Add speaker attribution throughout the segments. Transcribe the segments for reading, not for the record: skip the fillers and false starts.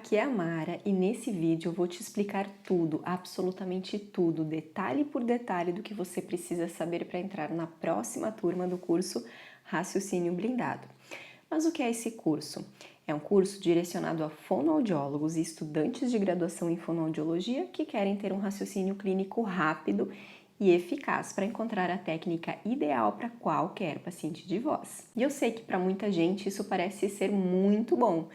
Speaker 1: aqui é a Mara e nesse vídeo eu vou te explicar tudo, absolutamente tudo, detalhe por detalhe do que você precisa saber para entrar na próxima turma do curso Raciocínio Blindado. Mas o que é esse curso? É um curso direcionado a fonoaudiólogos e estudantes de graduação em fonoaudiologia que querem ter um raciocínio clínico rápido e eficaz para encontrar a técnica ideal para qualquer paciente de voz. E eu sei que para muita gente isso parece ser muito bom,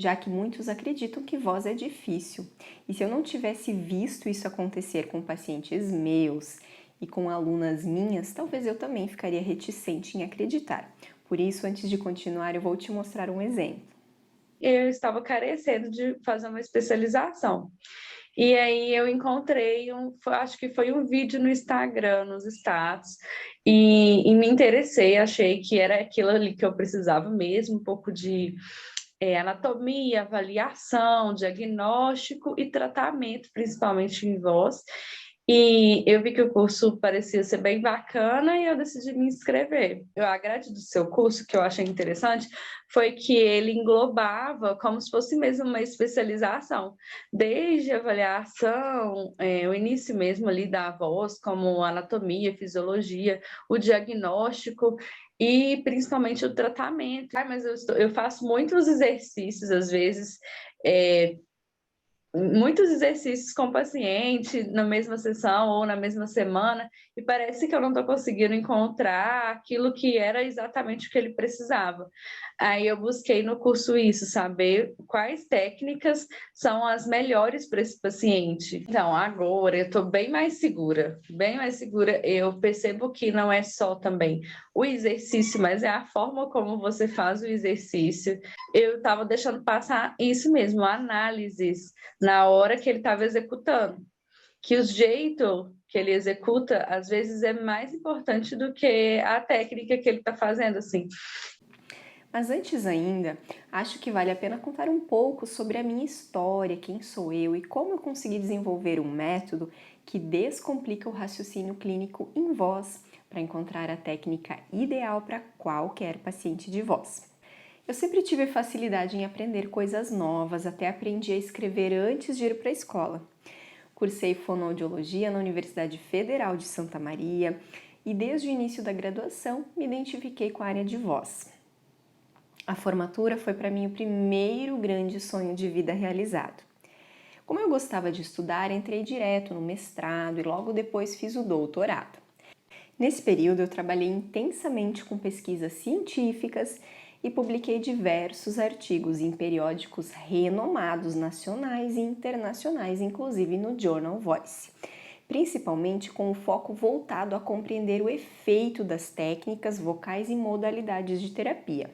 Speaker 1: já que muitos acreditam que voz é difícil. E se eu não tivesse visto isso acontecer com pacientes meus e com alunas minhas, talvez eu também ficaria reticente em acreditar. Por isso, antes de continuar, eu vou te mostrar um exemplo.
Speaker 2: Eu estava carecendo de fazer uma especialização. E aí eu encontrei acho que foi um vídeo no Instagram, nos status, e me interessei, achei que era aquilo ali que eu precisava mesmo, um pouco de anatomia, avaliação, diagnóstico e tratamento, principalmente em voz. E eu vi que o curso parecia ser bem bacana e eu decidi me inscrever. A grade do seu curso, que eu achei interessante, foi que ele englobava como se fosse mesmo uma especialização, desde a avaliação, o início mesmo ali da voz, como anatomia, fisiologia, o diagnóstico e principalmente o tratamento. Mas eu faço muitos exercícios, às vezes, é, muitos exercícios com o paciente na mesma sessão ou na mesma semana, e parece que eu não estou conseguindo encontrar aquilo que era exatamente o que ele precisava. Aí eu busquei no curso isso, saber quais técnicas são as melhores para esse paciente. Então, agora eu estou bem mais segura, bem mais segura. Eu percebo que não é só também o exercício, mas é a forma como você faz o exercício. Eu estava deixando passar isso mesmo, análises na hora que ele estava executando. Que o jeito que ele executa, às vezes, é mais importante do que a técnica que ele está fazendo, assim.
Speaker 1: Mas antes ainda, acho que vale a pena contar um pouco sobre a minha história, quem sou eu e como eu consegui desenvolver um método que descomplica o raciocínio clínico em voz para encontrar a técnica ideal para qualquer paciente de voz. Eu sempre tive facilidade em aprender coisas novas, até aprendi a escrever antes de ir para a escola. Cursei fonoaudiologia na Universidade Federal de Santa Maria e desde o início da graduação me identifiquei com a área de voz. A formatura foi para mim o primeiro grande sonho de vida realizado. Como eu gostava de estudar, entrei direto no mestrado e logo depois fiz o doutorado. Nesse período eu trabalhei intensamente com pesquisas científicas e publiquei diversos artigos em periódicos renomados nacionais e internacionais, inclusive no Journal Voice, principalmente com o foco voltado a compreender o efeito das técnicas vocais e modalidades de terapia.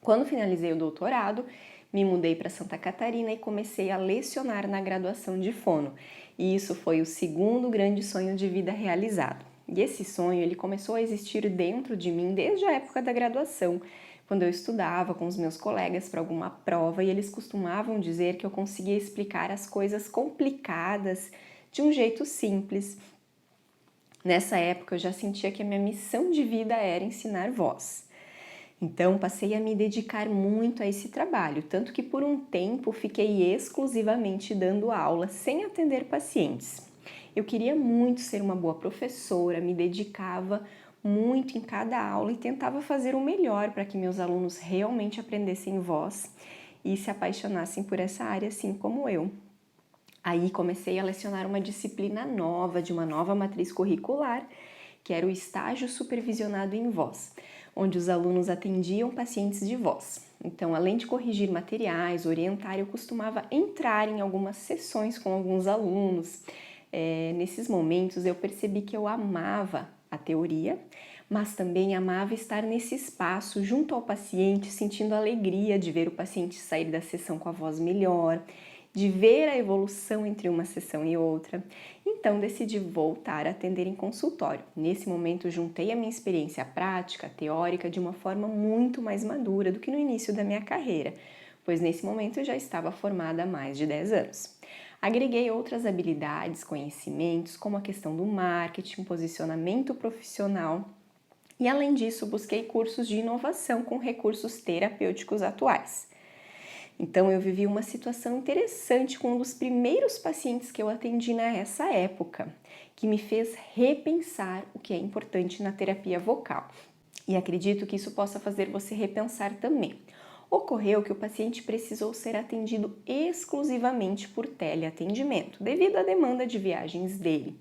Speaker 1: Quando finalizei o doutorado, me mudei para Santa Catarina e comecei a lecionar na graduação de fono. E isso foi o segundo grande sonho de vida realizado. E esse sonho ele começou a existir dentro de mim desde a época da graduação, quando eu estudava com os meus colegas para alguma prova e eles costumavam dizer que eu conseguia explicar as coisas complicadas de um jeito simples. Nessa época eu já sentia que a minha missão de vida era ensinar voz. Então, passei a me dedicar muito a esse trabalho, tanto que por um tempo fiquei exclusivamente dando aula, sem atender pacientes. Eu queria muito ser uma boa professora, me dedicava muito em cada aula e tentava fazer o melhor para que meus alunos realmente aprendessem voz e se apaixonassem por essa área, assim como eu. Aí comecei a lecionar uma disciplina nova, de uma nova matriz curricular, que era o estágio supervisionado em voz, onde os alunos atendiam pacientes de voz. Então, além de corrigir materiais, orientar, eu costumava entrar em algumas sessões com alguns alunos. Nesses momentos eu percebi que eu amava a teoria, mas também amava estar nesse espaço junto ao paciente, sentindo a alegria de ver o paciente sair da sessão com a voz melhor, de ver a evolução entre uma sessão e outra. Então decidi voltar a atender em consultório. Nesse momento juntei a minha experiência prática, teórica, de uma forma muito mais madura do que no início da minha carreira, pois nesse momento eu já estava formada há mais de 10 anos. Agreguei outras habilidades, conhecimentos, como a questão do marketing, posicionamento profissional, e além disso busquei cursos de inovação com recursos terapêuticos atuais. Então eu vivi uma situação interessante com um dos primeiros pacientes que eu atendi nessa época, que me fez repensar o que é importante na terapia vocal. E acredito que isso possa fazer você repensar também. Ocorreu que o paciente precisou ser atendido exclusivamente por teleatendimento, devido à demanda de viagens dele.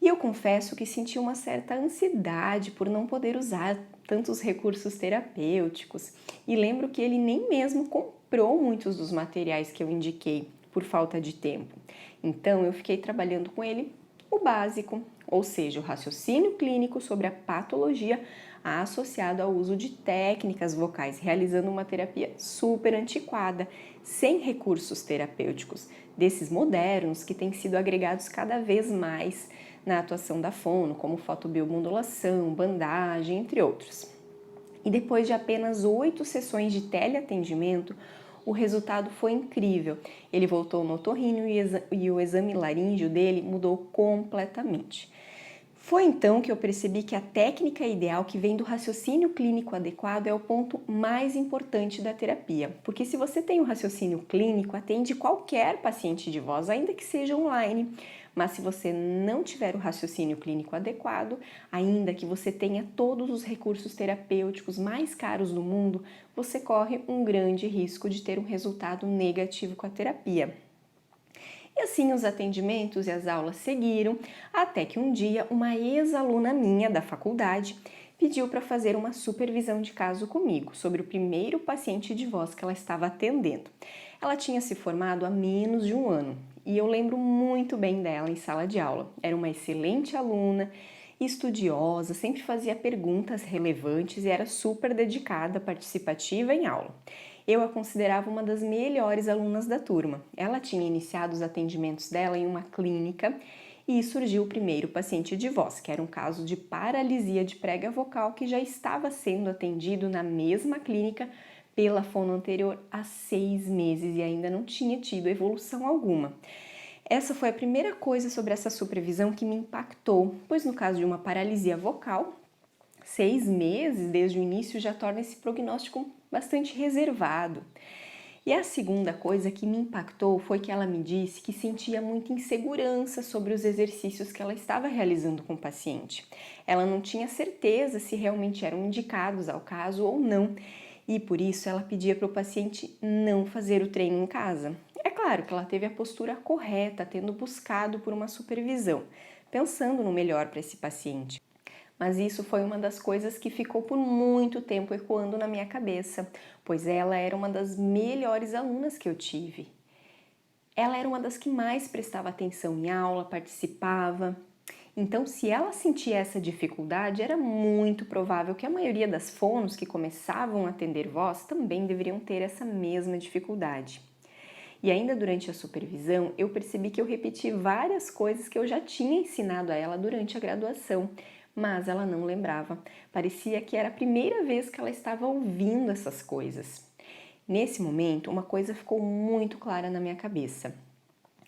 Speaker 1: E eu confesso que senti uma certa ansiedade por não poder usar tantos recursos terapêuticos, e lembro que ele nem mesmo comprou muitos dos materiais que eu indiquei por falta de tempo. Então eu fiquei trabalhando com ele o básico, ou seja, o raciocínio clínico sobre a patologia associado ao uso de técnicas vocais, realizando uma terapia super antiquada, sem recursos terapêuticos, desses modernos que têm sido agregados cada vez mais na atuação da fono, como fotobiomodulação, bandagem, entre outros. E depois de apenas 8 sessões de teleatendimento, o resultado foi incrível. Ele voltou no otorrino e o exame laríngeo dele mudou completamente. Foi então que eu percebi que a técnica ideal que vem do raciocínio clínico adequado é o ponto mais importante da terapia, porque se você tem um raciocínio clínico, atende qualquer paciente de voz, ainda que seja online. Mas se você não tiver o raciocínio clínico adequado, ainda que você tenha todos os recursos terapêuticos mais caros do mundo, você corre um grande risco de ter um resultado negativo com a terapia. E assim os atendimentos e as aulas seguiram, até que um dia uma ex-aluna minha da faculdade pediu para fazer uma supervisão de caso comigo sobre o primeiro paciente de voz que ela estava atendendo. Ela tinha se formado há menos de um ano e eu lembro muito bem dela em sala de aula. Era uma excelente aluna, estudiosa, sempre fazia perguntas relevantes e era super dedicada, participativa em aula. Eu a considerava uma das melhores alunas da turma. Ela tinha iniciado os atendimentos dela em uma clínica e surgiu o primeiro paciente de voz, que era um caso de paralisia de prega vocal que já estava sendo atendido na mesma clínica pela fono anterior há 6 meses e ainda não tinha tido evolução alguma. Essa foi a primeira coisa sobre essa supervisão que me impactou, pois no caso de uma paralisia vocal, 6 meses desde o início já torna esse prognóstico bastante reservado. E a segunda coisa que me impactou foi que ela me disse que sentia muita insegurança sobre os exercícios que ela estava realizando com o paciente. Ela não tinha certeza se realmente eram indicados ao caso ou não, e por isso ela pedia para o paciente não fazer o treino em casa. É claro que ela teve a postura correta, tendo buscado por uma supervisão, pensando no melhor para esse paciente. Mas isso foi uma das coisas que ficou por muito tempo ecoando na minha cabeça, pois ela era uma das melhores alunas que eu tive. Ela era uma das que mais prestava atenção em aula, participava. Então, se ela sentia essa dificuldade, era muito provável que a maioria das fonos que começavam a atender voz também deveriam ter essa mesma dificuldade. E ainda durante a supervisão, eu percebi que eu repeti várias coisas que eu já tinha ensinado a ela durante a graduação, mas ela não lembrava. Parecia que era a primeira vez que ela estava ouvindo essas coisas. Nesse momento, uma coisa ficou muito clara na minha cabeça.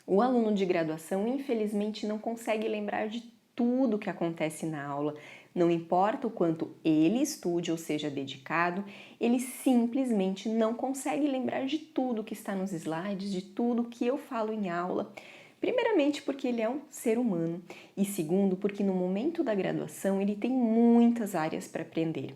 Speaker 1: O aluno de graduação, infelizmente, não consegue lembrar de tudo que acontece na aula. Não importa o quanto ele estude ou seja dedicado, ele simplesmente não consegue lembrar de tudo que está nos slides, de tudo que eu falo em aula. Primeiramente porque ele é um ser humano e segundo porque no momento da graduação ele tem muitas áreas para aprender.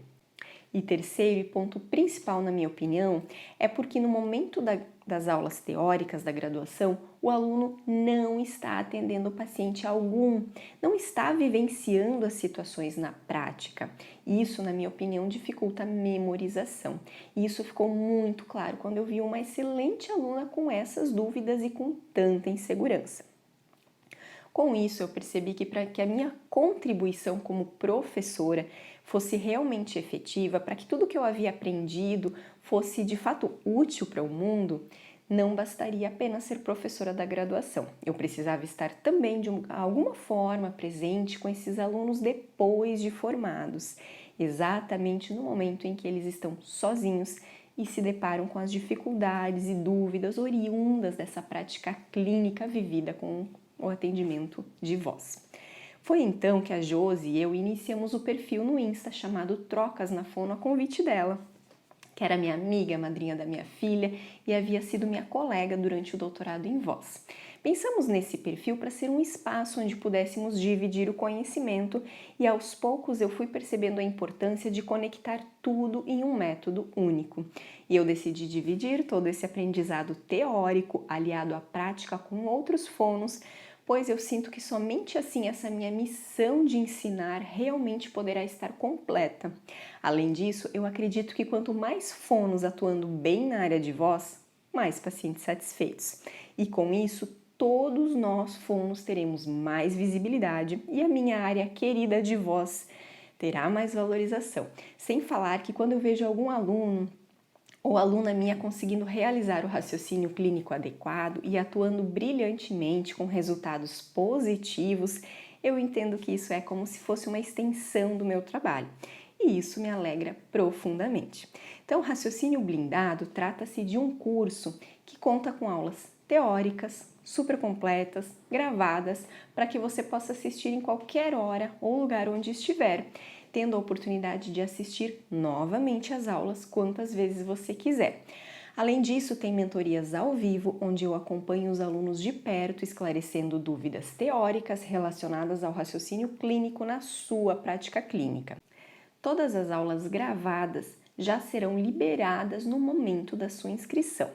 Speaker 1: E terceiro e ponto principal na minha opinião é porque no momento das aulas teóricas da graduação o aluno não está atendendo o paciente algum, não está vivenciando as situações na prática. Isso, na minha opinião, dificulta a memorização. E isso ficou muito claro quando eu vi uma excelente aluna com essas dúvidas e com tanta insegurança. Com isso, eu percebi que para que a minha contribuição como professora fosse realmente efetiva, para que tudo que eu havia aprendido fosse de fato útil para o mundo, não bastaria apenas ser professora da graduação. Eu precisava estar também de alguma forma presente com esses alunos depois de formados, exatamente no momento em que eles estão sozinhos e se deparam com as dificuldades e dúvidas oriundas dessa prática clínica vivida com o atendimento de voz. Foi então que a Josi e eu iniciamos o perfil no Insta chamado Trocas na Fono a convite dela. que era minha amiga, madrinha da minha filha e havia sido minha colega durante o doutorado em voz. Pensamos nesse perfil para ser um espaço onde pudéssemos dividir o conhecimento e aos poucos eu fui percebendo a importância de conectar tudo em um método único. E eu decidi dividir todo esse aprendizado teórico aliado à prática com outros fonos, pois eu sinto que somente assim essa minha missão de ensinar realmente poderá estar completa. Além disso, eu acredito que quanto mais fonos atuando bem na área de voz, mais pacientes satisfeitos. E com isso, todos nós fonos teremos mais visibilidade e a minha área querida de voz terá mais valorização. Sem falar que quando eu vejo algum aluno ou aluna minha conseguindo realizar o raciocínio clínico adequado e atuando brilhantemente com resultados positivos, eu entendo que isso é como se fosse uma extensão do meu trabalho. E isso me alegra profundamente. Então, Raciocínio Blindado trata-se de um curso que conta com aulas teóricas, super completas, gravadas, para que você possa assistir em qualquer hora ou lugar onde estiver, tendo a oportunidade de assistir novamente às aulas quantas vezes você quiser. Além disso, tem mentorias ao vivo, onde eu acompanho os alunos de perto, esclarecendo dúvidas teóricas relacionadas ao raciocínio clínico na sua prática clínica. Todas as aulas gravadas já serão liberadas no momento da sua inscrição.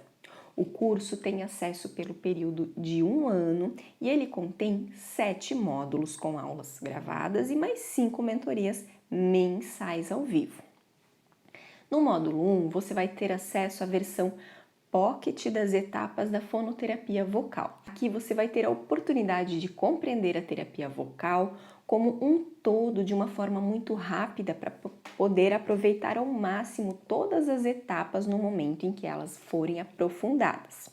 Speaker 1: O curso tem acesso pelo período de 1 ano e ele contém 7 módulos com aulas gravadas e mais 5 mentorias mensais ao vivo. No módulo 1, você vai ter acesso à versão Pocket das etapas da fonoterapia vocal. Aqui você vai ter a oportunidade de compreender a terapia vocal como um todo de uma forma muito rápida para poder aproveitar ao máximo todas as etapas no momento em que elas forem aprofundadas.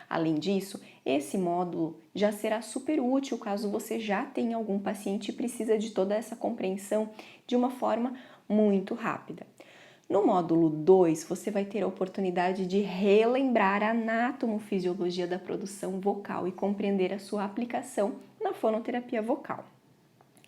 Speaker 1: Além disso, esse módulo já será super útil caso você já tenha algum paciente e precisa de toda essa compreensão de uma forma muito rápida. No módulo 2, você vai ter a oportunidade de relembrar a anatomofisiologia da produção vocal e compreender a sua aplicação na fonoterapia vocal.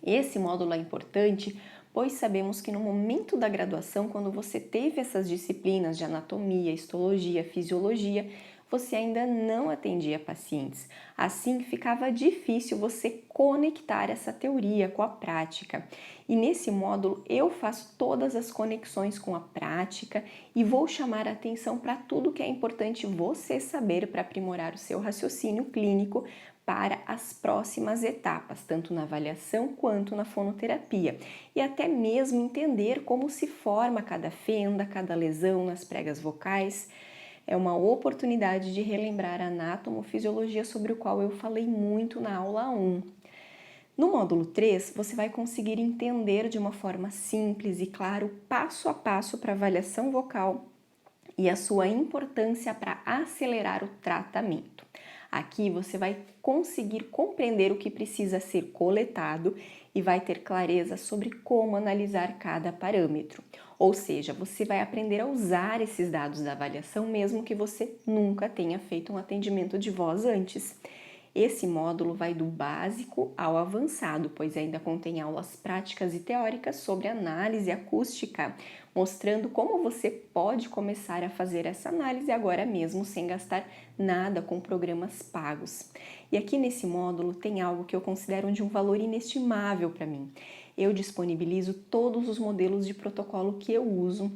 Speaker 1: Esse módulo é importante, pois sabemos que no momento da graduação, quando você teve essas disciplinas de anatomia, histologia, fisiologia, você ainda não atendia pacientes. Assim, ficava difícil você conectar essa teoria com a prática. E nesse módulo eu faço todas as conexões com a prática e vou chamar a atenção para tudo que é importante você saber para aprimorar o seu raciocínio clínico para as próximas etapas, tanto na avaliação quanto na fonoterapia, e até mesmo entender como se forma cada fenda, cada lesão nas pregas vocais. É uma oportunidade de relembrar a anatomofisiologia sobre o qual eu falei muito na aula 1. No módulo 3, você vai conseguir entender de uma forma simples e clara o passo a passo para avaliação vocal e a sua importância para acelerar o tratamento. Aqui você vai conseguir compreender o que precisa ser coletado e vai ter clareza sobre como analisar cada parâmetro. Ou seja, você vai aprender a usar esses dados da avaliação mesmo que você nunca tenha feito um atendimento de voz antes. Esse módulo vai do básico ao avançado, pois ainda contém aulas práticas e teóricas sobre análise acústica, mostrando como você pode começar a fazer essa análise agora mesmo, sem gastar nada com programas pagos. E aqui nesse módulo tem algo que eu considero de um valor inestimável para mim. Eu disponibilizo todos os modelos de protocolo que eu uso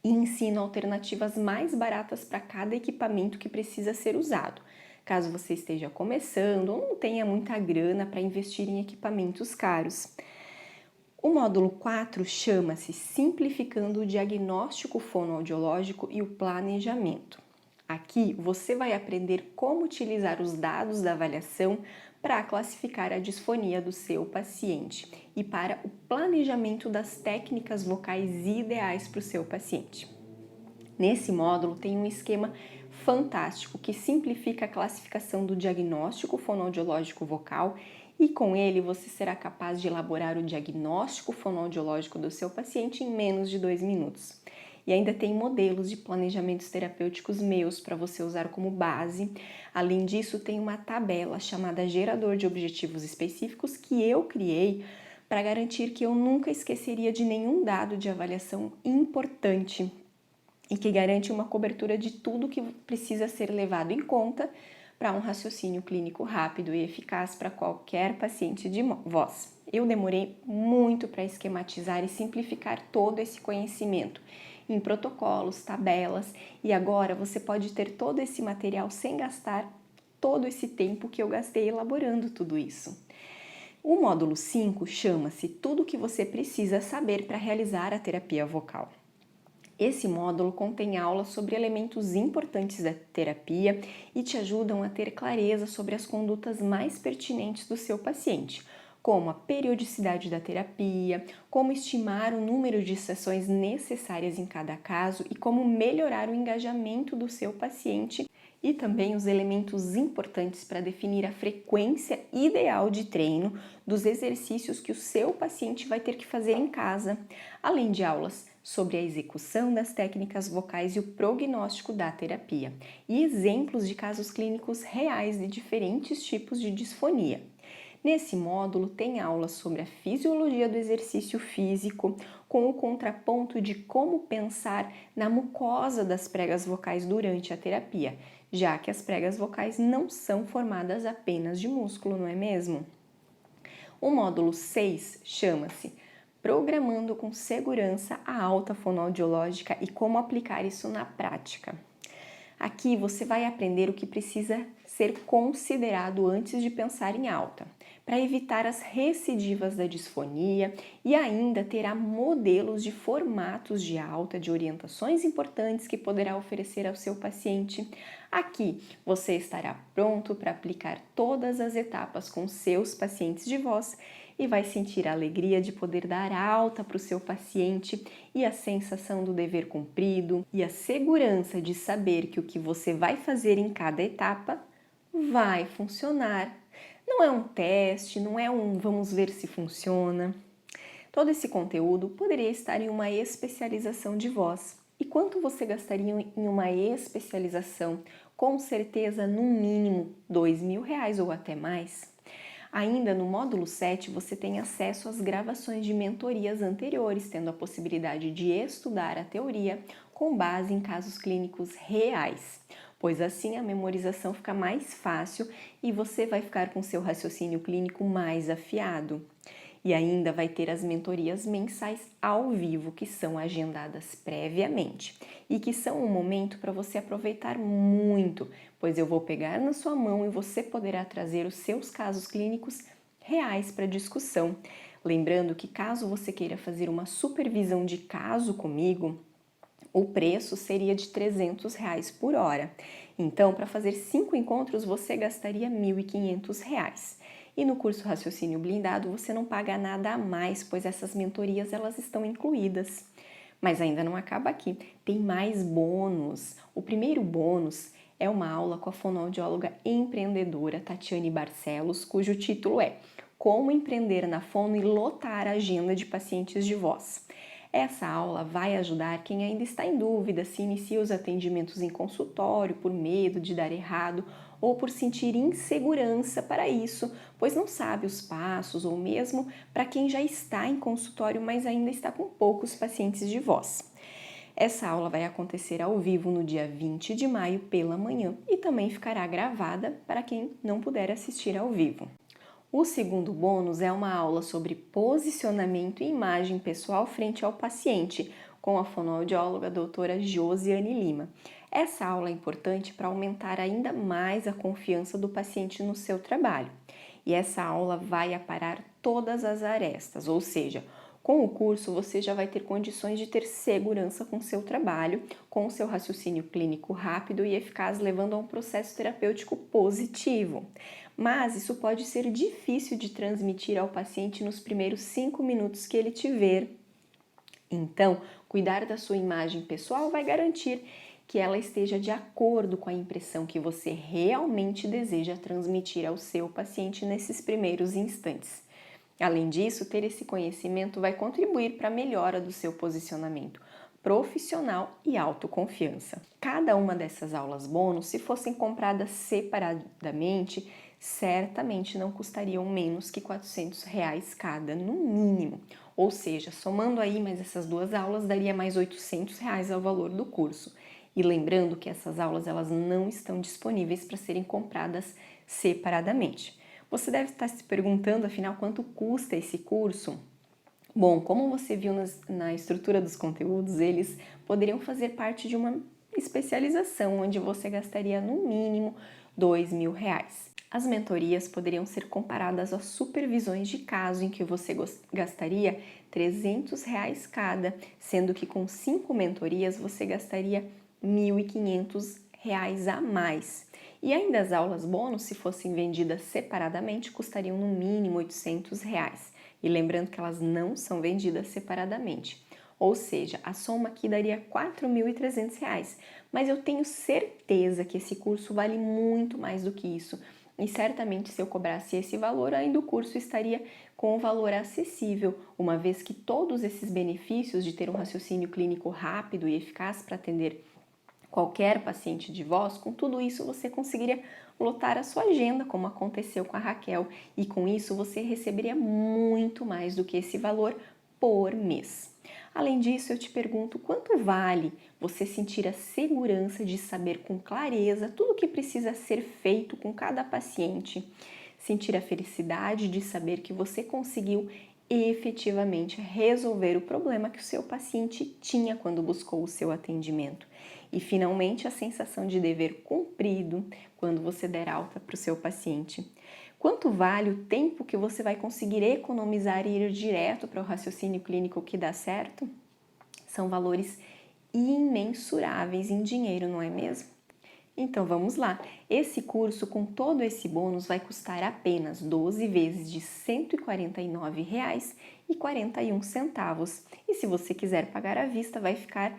Speaker 1: e ensino alternativas mais baratas para cada equipamento que precisa ser usado. Caso você esteja começando ou não tenha muita grana para investir em equipamentos caros. O módulo 4 chama-se Simplificando o Diagnóstico Fonoaudiológico e o Planejamento. Aqui você vai aprender como utilizar os dados da avaliação para classificar a disfonia do seu paciente e para o planejamento das técnicas vocais ideais para o seu paciente. Nesse módulo tem um esquema fantástico que simplifica a classificação do diagnóstico fonoaudiológico vocal e com ele você será capaz de elaborar o diagnóstico fonoaudiológico do seu paciente em menos de 2 minutos. E ainda tem modelos de planejamentos terapêuticos meus para você usar como base. Além disso, tem uma tabela chamada Gerador de Objetivos Específicos que eu criei para garantir que eu nunca esqueceria de nenhum dado de avaliação importante e que garante uma cobertura de tudo que precisa ser levado em conta para um raciocínio clínico rápido e eficaz para qualquer paciente de voz. Eu demorei muito para esquematizar e simplificar todo esse conhecimento em protocolos, tabelas, e agora você pode ter todo esse material sem gastar todo esse tempo que eu gastei elaborando tudo isso. O módulo 5 chama-se Tudo o que você precisa saber para realizar a terapia vocal. Esse módulo contém aulas sobre elementos importantes da terapia e te ajudam a ter clareza sobre as condutas mais pertinentes do seu paciente, como a periodicidade da terapia, como estimar o número de sessões necessárias em cada caso e como melhorar o engajamento do seu paciente, e também os elementos importantes para definir a frequência ideal de treino dos exercícios que o seu paciente vai ter que fazer em casa, além de aulas sobre a execução das técnicas vocais e o prognóstico da terapia, e exemplos de casos clínicos reais de diferentes tipos de disfonia. Nesse módulo tem aulas sobre a fisiologia do exercício físico, com o contraponto de como pensar na mucosa das pregas vocais durante a terapia, já que as pregas vocais não são formadas apenas de músculo, não é mesmo? O módulo 6 chama-se Programando com Segurança a Alta Fonoaudiológica e como aplicar isso na prática. Aqui você vai aprender o que precisa ser considerado antes de pensar em alta, para evitar as recidivas da disfonia, e ainda terá modelos de formatos de alta, de orientações importantes que poderá oferecer ao seu paciente. Aqui você estará pronto para aplicar todas as etapas com seus pacientes de voz e vai sentir a alegria de poder dar alta para o seu paciente e a sensação do dever cumprido e a segurança de saber que o que você vai fazer em cada etapa vai funcionar. Não é um teste, não é um vamos ver se funciona. Todo esse conteúdo poderia estar em uma especialização de voz. E quanto você gastaria em uma especialização? Com certeza, no mínimo, R$ 2.000 ou até mais. Ainda no módulo 7, você tem acesso às gravações de mentorias anteriores, tendo a possibilidade de estudar a teoria com base em casos clínicos reais, pois assim a memorização fica mais fácil e você vai ficar com seu raciocínio clínico mais afiado. E ainda vai ter as mentorias mensais ao vivo, que são agendadas previamente e que são um momento para você aproveitar muito, pois eu vou pegar na sua mão e você poderá trazer os seus casos clínicos reais para discussão. Lembrando que caso você queira fazer uma supervisão de caso comigo, o preço seria de R$ 300 por hora. Então, para fazer 5 encontros, você gastaria R$ 1.500. E no curso Raciocínio Blindado, você não paga nada a mais, pois essas mentorias elas estão incluídas. Mas ainda não acaba aqui, tem mais bônus. O primeiro bônus é uma aula com a fonoaudióloga empreendedora Tatiane Barcelos, cujo título é Como Empreender na Fono e Lotar a Agenda de Pacientes de Voz. Essa aula vai ajudar quem ainda está em dúvida se inicia os atendimentos em consultório por medo de dar errado ou por sentir insegurança para isso, pois não sabe os passos, ou mesmo para quem já está em consultório, mas ainda está com poucos pacientes de voz. Essa aula vai acontecer ao vivo no dia 20 de maio pela manhã e também ficará gravada para quem não puder assistir ao vivo. O segundo bônus é uma aula sobre posicionamento e imagem pessoal frente ao paciente, com a fonoaudióloga doutora Josiane Lima. Essa aula é importante para aumentar ainda mais a confiança do paciente no seu trabalho. E essa aula vai aparar todas as arestas, ou seja, com o curso você já vai ter condições de ter segurança com seu trabalho, com o seu raciocínio clínico rápido e eficaz, levando a um processo terapêutico positivo. Mas isso pode ser difícil de transmitir ao paciente nos primeiros 5 minutos que ele te ver. Então, cuidar da sua imagem pessoal vai garantir que ela esteja de acordo com a impressão que você realmente deseja transmitir ao seu paciente nesses primeiros instantes. Além disso, ter esse conhecimento vai contribuir para a melhora do seu posicionamento profissional e autoconfiança. Cada uma dessas aulas bônus, se fossem compradas separadamente, certamente não custariam menos que R$ 400 cada, no mínimo. Ou seja, somando aí mais essas duas aulas, daria mais R$ 800 ao valor do curso. E lembrando que essas aulas elas não estão disponíveis para serem compradas separadamente. Você deve estar se perguntando, afinal, quanto custa esse curso? Bom, como você viu na estrutura dos conteúdos, eles poderiam fazer parte de uma especialização, onde você gastaria no mínimo R$ 2.000. As mentorias poderiam ser comparadas às supervisões de caso, em que você gastaria R$ 300 cada, sendo que com 5 mentorias você gastaria R$ 1.500 a mais. E ainda as aulas bônus, se fossem vendidas separadamente, custariam no mínimo R$ 800. E lembrando que elas não são vendidas separadamente. Ou seja, a soma aqui daria R$ 4.300. Mas eu tenho certeza que esse curso vale muito mais do que isso. E certamente, se eu cobrasse esse valor, ainda o curso estaria com o valor acessível, uma vez que todos esses benefícios de ter um raciocínio clínico rápido e eficaz para atender qualquer paciente de voz, com tudo isso você conseguiria lotar a sua agenda, como aconteceu com a Raquel, e com isso você receberia muito mais do que esse valor por mês. Além disso, eu te pergunto quanto vale você sentir a segurança de saber com clareza tudo o que precisa ser feito com cada paciente, sentir a felicidade de saber que você conseguiu efetivamente resolver o problema que o seu paciente tinha quando buscou o seu atendimento. E finalmente a sensação de dever cumprido quando você der alta para o seu paciente. Quanto vale o tempo que você vai conseguir economizar e ir direto para o raciocínio clínico que dá certo? São valores imensuráveis em dinheiro, não é mesmo? Então vamos lá, esse curso com todo esse bônus vai custar apenas 12 vezes de R$ 149,41. E se você quiser pagar à vista, vai ficar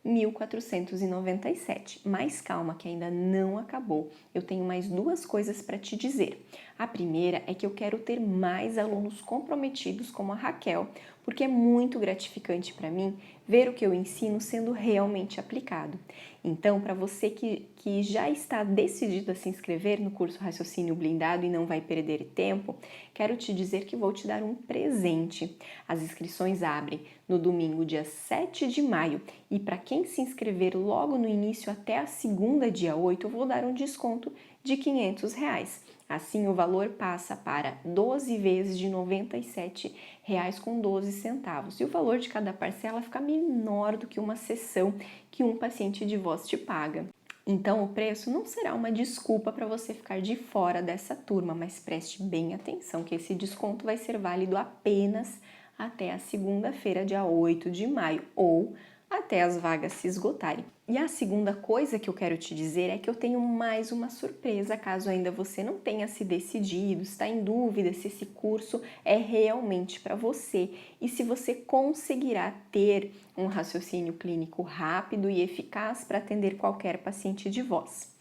Speaker 1: R$ 1.497. Mas calma, que ainda não acabou. Eu tenho mais duas coisas para te dizer. A primeira é que eu quero ter mais alunos comprometidos como a Raquel, porque é muito gratificante para mim ver o que eu ensino sendo realmente aplicado. Então, para você que já está decidido a se inscrever no curso Raciocínio Blindado e não vai perder tempo, quero te dizer que vou te dar um presente. As inscrições abrem no domingo, dia 7 de maio, e para quem se inscrever logo no início até a segunda, dia 8, eu vou dar um desconto de R$ 500. Assim, o valor passa para 12 vezes de R$ 97,12. E o valor de cada parcela fica menor do que uma sessão que um paciente de voz te paga. Então, o preço não será uma desculpa para você ficar de fora dessa turma, mas preste bem atenção que esse desconto vai ser válido apenas até a segunda-feira, dia 8 de maio, ou até as vagas se esgotarem. E a segunda coisa que eu quero te dizer é que eu tenho mais uma surpresa, caso ainda você não tenha se decidido, está em dúvida se esse curso é realmente para você e se você conseguirá ter um raciocínio clínico rápido e eficaz para atender qualquer paciente de voz.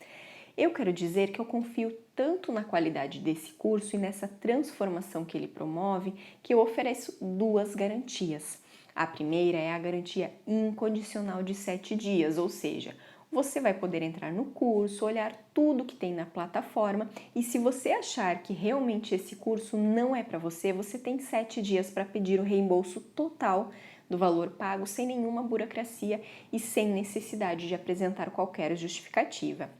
Speaker 1: Eu quero dizer que eu confio tanto na qualidade desse curso e nessa transformação que ele promove, que eu ofereço duas garantias. A primeira é a garantia incondicional de 7 dias, ou seja, você vai poder entrar no curso, olhar tudo que tem na plataforma e se você achar que realmente esse curso não é para você, você tem 7 dias para pedir o reembolso total do valor pago sem nenhuma burocracia e sem necessidade de apresentar qualquer justificativa.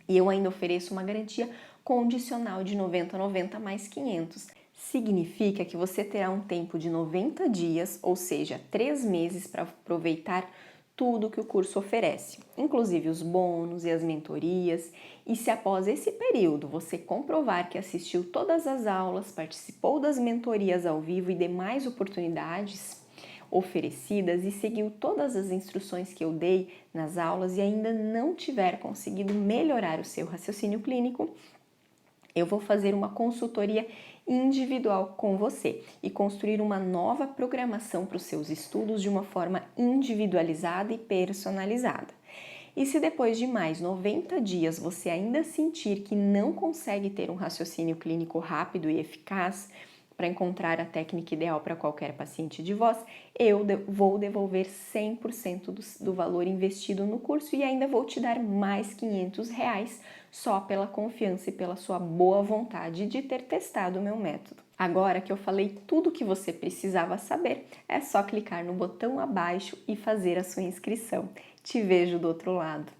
Speaker 1: E eu ainda ofereço uma garantia condicional de 90 mais 500. Significa que você terá um tempo de 90 dias, ou seja, 3 meses para aproveitar tudo que o curso oferece, inclusive os bônus e as mentorias. E se após esse período você comprovar que assistiu todas as aulas, participou das mentorias ao vivo e demais oportunidades oferecidas e seguiu todas as instruções que eu dei nas aulas e ainda não tiver conseguido melhorar o seu raciocínio clínico, eu vou fazer uma consultoria individual com você e construir uma nova programação para os seus estudos de uma forma individualizada e personalizada. E se depois de mais 90 dias você ainda sentir que não consegue ter um raciocínio clínico rápido e eficaz para encontrar a técnica ideal para qualquer paciente de voz, eu vou devolver 100% do valor investido no curso e ainda vou te dar mais R$ 500 só pela confiança e pela sua boa vontade de ter testado o meu método. Agora que eu falei tudo o que você precisava saber, é só clicar no botão abaixo e fazer a sua inscrição. Te vejo do outro lado.